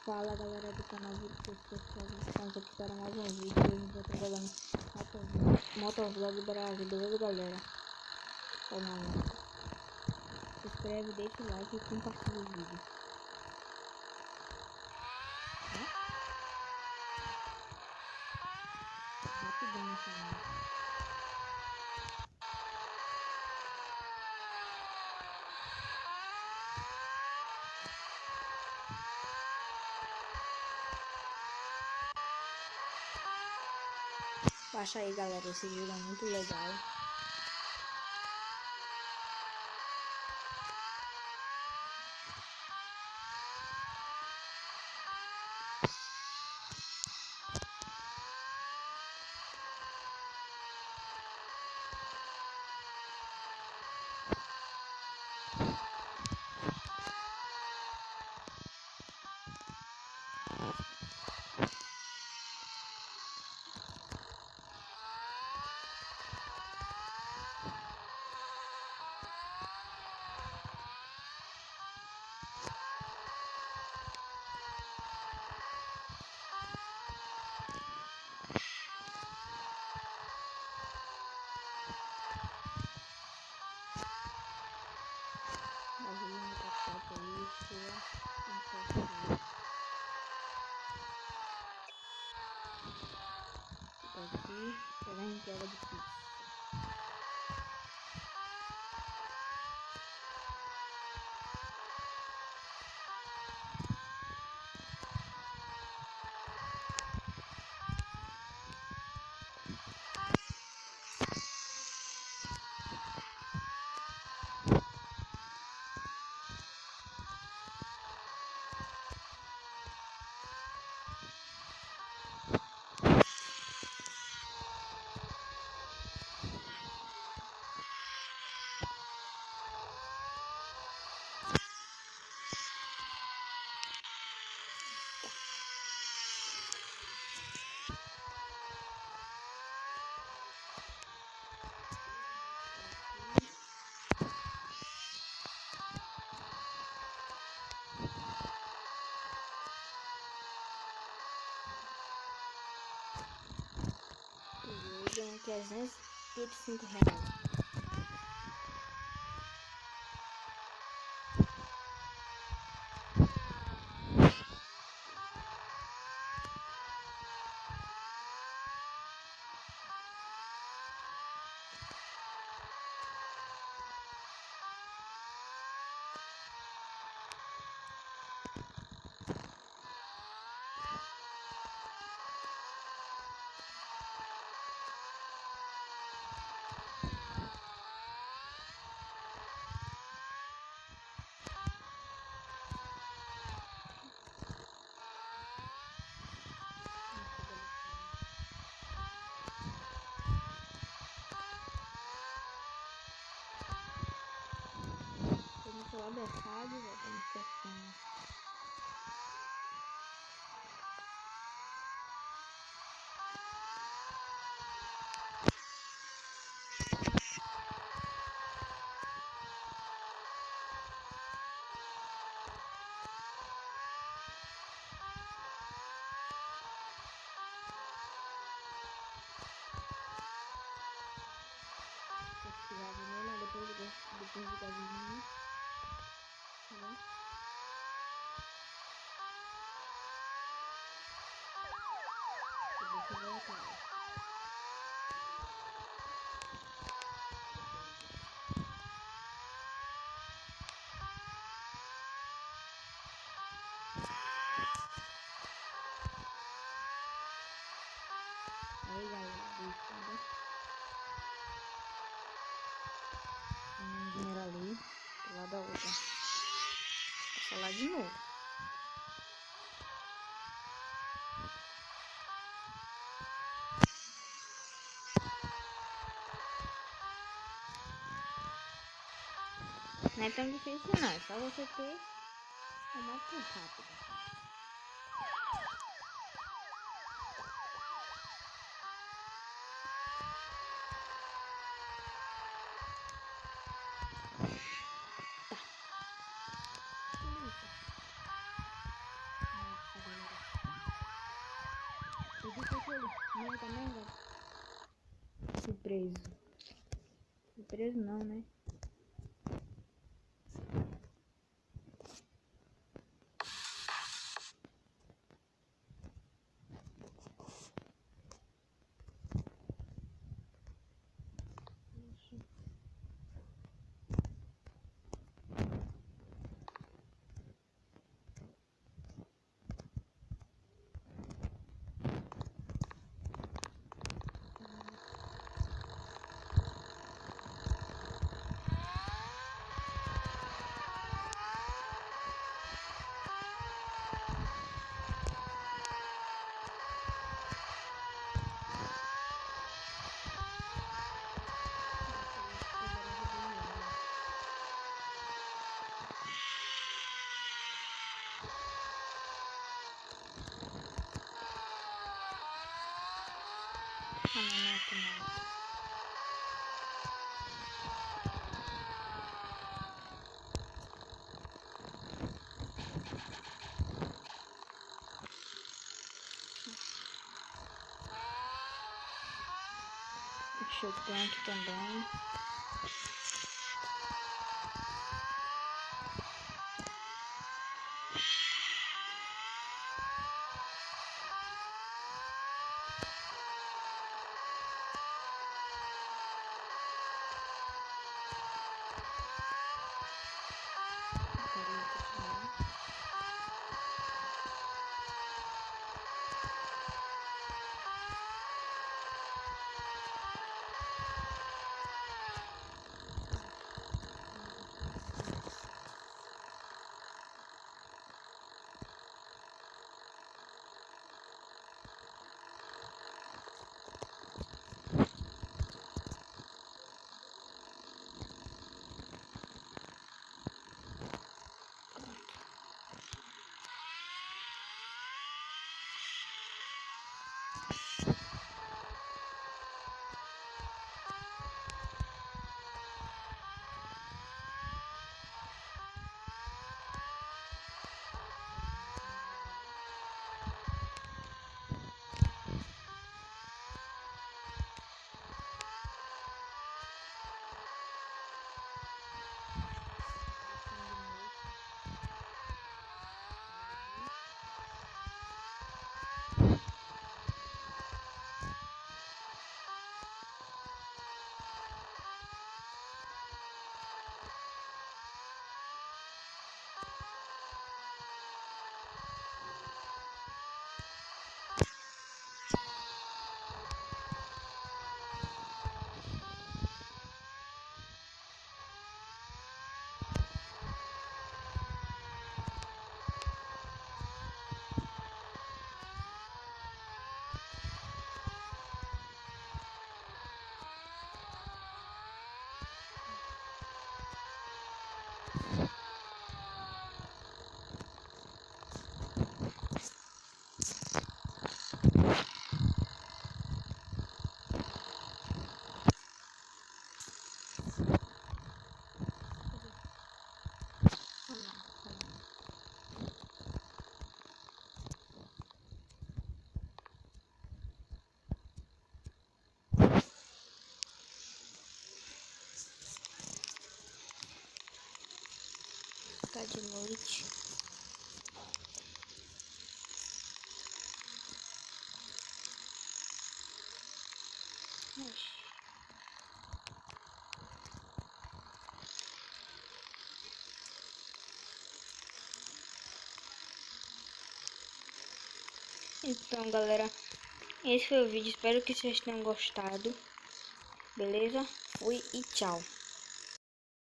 Fala galera do canal Vídeos Pessoal, estamos aqui para mais um vídeo. Hoje eu vou estar jogando Motovlog Brasil, beleza galera? Vamos lá. Se inscreve, deixa o like e compartilha o vídeo. Rapidão essa mão. Baixa aí galera, esse jogo é muito legal. Aqui pela entrega de pizza. Ganhei R$325. Lá mercado, voltamos pertinho. Depois de gasolina, tá bom? Eu vou voltar. Aí galera, dinheiro ali, do lado da outra. Vou falar de novo. Não é tão difícil não, é só você ter uma moto rápida. Não, também, velho. Fui preso. Fui preso não, né? Ah, não é aqui não. Deixa eu ter aqui também. Tá de noite. Então, galera, esse foi o vídeo. Espero que vocês tenham gostado. Beleza? Fui e tchau.